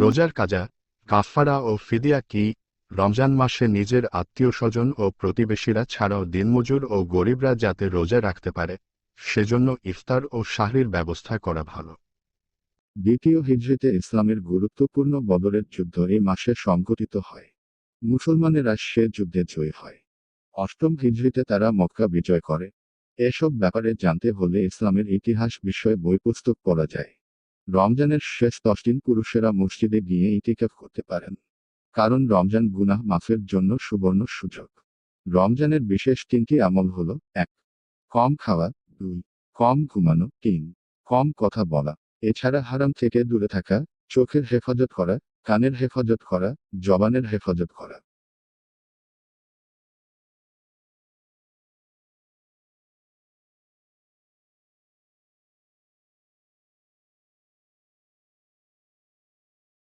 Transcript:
রোজার কাজা, কাফফারা ও ফিদিয়া কি? রমজান মাসে নিজের আত্মীয়স্বজন ও প্রতিবেশীরা ছাড়াও দিনমজুর ও গরিবরা যাতে রোজা রাখতে পারে, সেজন্য ইফতার ও সাহরির ব্যবস্থা করা ভালো। দ্বিতীয় হিজরিতে ইসলামের গুরুত্বপূর্ণ বদরের যুদ্ধ এই মাসে সংঘটিত হয়। মুসলমানেরা সে যুদ্ধে জয়ী হয়। অষ্টম হিজরিতে তারা মক্কা বিজয় করে। এসব ব্যাপারে জানতে হলে ইসলামের ইতিহাস বিষয়ে বই পুস্তক পড়া যায়। রমজানের শেষ 10 দিন পুরুষেরা মসজিদে গিয়ে ইতিকাফ করতে পারেন, কারণ রমজান গুনাহ মাফের জন্য সুবর্ণ সুযোগ। রমজানের বিশেষ 3টি আমল হলো: 1. কম খাওয়া, 2. কম ঘুমানো, 3. কম কথা বলা। এছাড়া হারাম থেকে দূরে থাকা, চোখের হেফাজত করা, কানের হেফাজত করা, জবানের হেফাজত করা।